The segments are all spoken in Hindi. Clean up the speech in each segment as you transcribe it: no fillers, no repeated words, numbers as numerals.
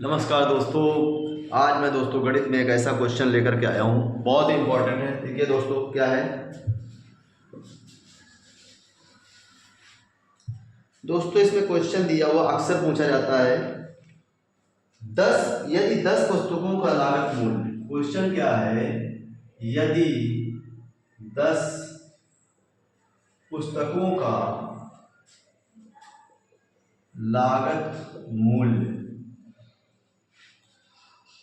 नमस्कार दोस्तों। आज मैं दोस्तों गणित में एक ऐसा क्वेश्चन लेकर के आया हूँ, बहुत ही इंपॉर्टेंट है। देखिए दोस्तों, क्या है दोस्तों, इसमें क्वेश्चन दिया हुआ अक्सर पूछा जाता है, 10 पुस्तकों का लागत मूल्य। क्वेश्चन क्या है, यदि 10 पुस्तकों का लागत मूल्य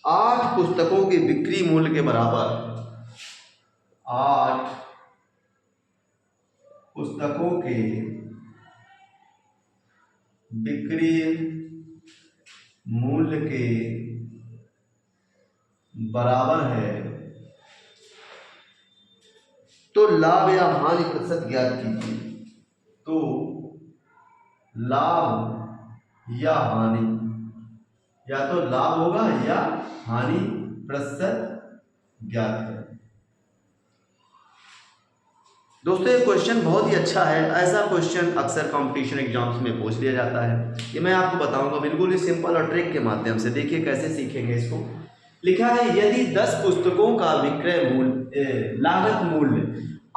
8 पुस्तकों के बिक्री मूल्य के बराबर, 8 पुस्तकों के बिक्री मूल्य के बराबर है, तो लाभ या हानि प्रतिशत ज्ञात कीजिए। तो लाभ या हानि, या तो लाभ होगा या हानि प्रतिशत ज्ञात करें। दोस्तों ये क्वेश्चन बहुत ही अच्छा है। ऐसा क्वेश्चन अक्सर कंपटीशन एग्जाम्स में पूछ लिया जाता है। ये मैं आपको बताऊंगा बिल्कुल ही सिंपल और ट्रिक के माध्यम से। देखिए कैसे सीखेंगे इसको। लिखा है, यदि 10 पुस्तकों का विक्रय मूल्य लागत मूल्य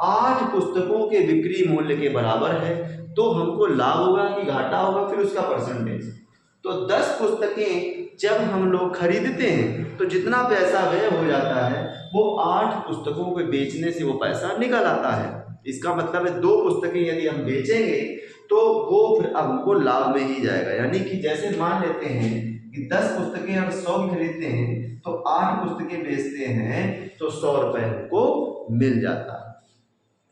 8 पुस्तकों के बिक्री मूल्य के बराबर है, तो हमको लाभ होगा कि घाटा होगा, फिर उसका परसेंटेज। तो 10 पुस्तकें जब हम लोग खरीदते हैं तो जितना पैसा व्यय हो जाता है वो 8 पुस्तकों को बेचने से वो पैसा निकल आता है। इसका मतलब है 2 पुस्तकें यदि हम बेचेंगे तो वो फिर अब हमको लाभ में ही जाएगा। यानी कि जैसे मान लेते हैं कि 10 पुस्तकें हम 100 की खरीदते हैं तो 8 पुस्तकें बेचते हैं तो 100 रुपए हमको मिल जाता है।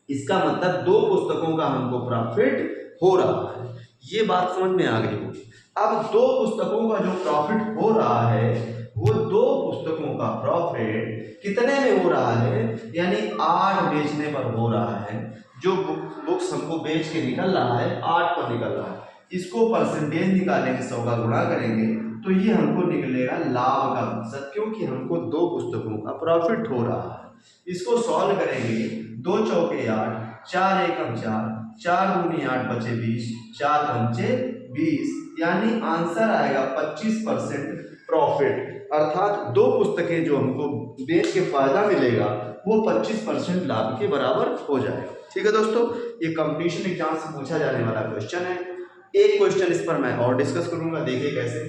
इसका मतलब 2 पुस्तकों का हमको प्रॉफिट हो रहा है। ये बात समझ में आ गई होगी। अब 2 पुस्तकों का जो प्रॉफिट हो रहा है वो 2 पुस्तकों का प्रॉफिट कितने में हो रहा है, यानी 8 बेचने पर हो रहा है। जो बुक्स हमको बेच के निकल रहा है 8 पर निकल रहा है। इसको परसेंटेज निकालेंगे, 100 का गुणा करेंगे तो ये हमको निकलेगा लाभ का प्रतिशत, क्योंकि हमको 2 पुस्तकों का प्रॉफिट हो रहा है। इसको सॉल्व करेंगे, 2 चौके 8, 4 एकम 4, 4 दूनी 8 बचे 20, 4 पंचे 20, यानी आंसर आएगा 25% प्रॉफिट। अर्थात 2 पुस्तकें जो हमको बेच के फायदा मिलेगा वो 25% लाभ के बराबर हो जाएगा। ठीक है दोस्तों, ये कंपटीशन एग्जाम से पूछा जाने वाला क्वेश्चन है। एक क्वेश्चन इस पर मैं और डिस्कस करूंगा, देखिए कैसे।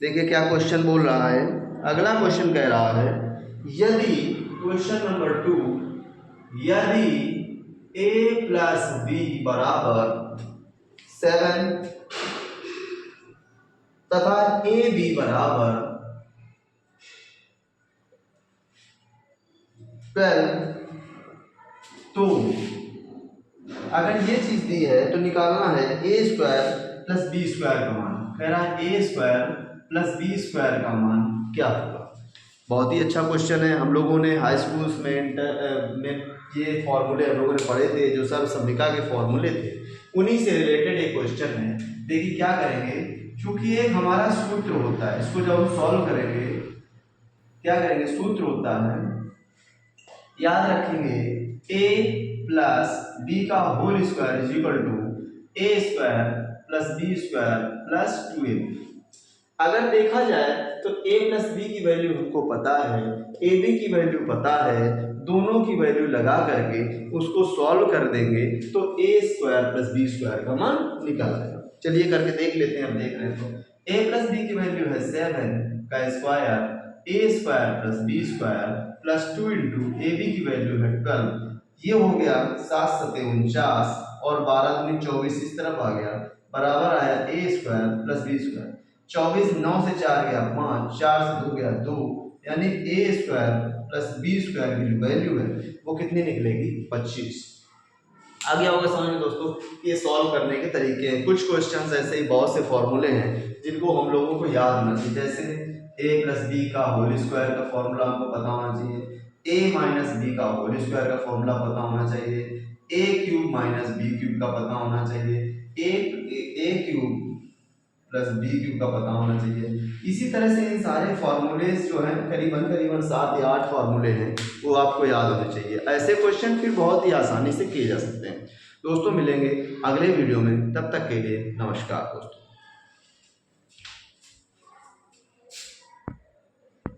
देखिए क्या क्वेश्चन बोल रहा है। अगला क्वेश्चन कह रहा है, यदि क्वेश्चन नंबर 2, यदि a प्लस बी बराबर 7 तथा ए बी बराबर 12, तो अगर ये चीज दी है तो निकालना है ए स्क्वायर प्लस बी स्क्वायर का मान। कह रहा है ए स्क्वायर प्लस बी स्क्वायर का मान क्या होगा। बहुत ही अच्छा क्वेश्चन है। हम लोगों ने हाई स्कूल्स में इंटर में ये फॉर्मूले हम लोगों ने पढ़े थे, जो सर्वसम्मिका के फॉर्मूले थे, उन्हीं से रिलेटेड एक क्वेश्चन है। देखिए क्या करेंगे, क्योंकि एक हमारा सूत्र होता है, इसको जब हम सॉल्व करेंगे क्या करेंगे, सूत्र होता है, याद रखेंगे, a प्लस बी का whole square is equal to a square plus b square plus 2ab। अगर देखा जाए तो a प्लस बी की वैल्यू हमको पता है, ए बी की वैल्यू पता है, दोनों की वैल्यू लगा करके उसको सॉल्व कर देंगे तो ए स्क्वायर प्लस बी स्क्वायर का मान निकल आएगा। चलिए करके देख लेते हैं। हम देख रहे हैं तो a प्लस बी की वैल्यू है 7 का square, a square plus b square plus 2 into a b की वैल्यू है 12। ये हो गया 7 सत्ते 49 और 12 दूनी 24, इस तरफ आ गया, बराबर आया ए स्क्वायर प्लस बी स्क्वायर। 24 9 से 4 गया 5, 4 से 2 गया 2, यानी ए स्क्वायर प्लस बी स्क्वायर की जो वैल्यू है वो कितनी निकलेगी, 25। आ गया होगा समझ में दोस्तों। ये सॉल्व करने के तरीके हैं। कुछ क्वेश्चंस ऐसे ही बहुत से फॉर्मूले हैं जिनको हम लोगों को याद होना चाहिए। जैसे a प्लस बी का होल स्क्वायर का फॉर्मूला हमको पता होना चाहिए, a माइनस बी का होल स्क्वायर का फॉर्मूला पता होना चाहिए, a cube minus b cube का पता होना चाहिए, a cube plus b cube का पता होना चाहिए। इसी तरह से इन सारे फॉर्मूलेज जो हैं करीबन 7 या 8 फॉर्मूले हैं, वो आपको याद होने चाहिए। ऐसे क्वेश्चन फिर बहुत ही आसानी से किए जा सकते हैं। दोस्तों मिलेंगे अगले वीडियो में, तब तक के लिए नमस्कार दोस्तों।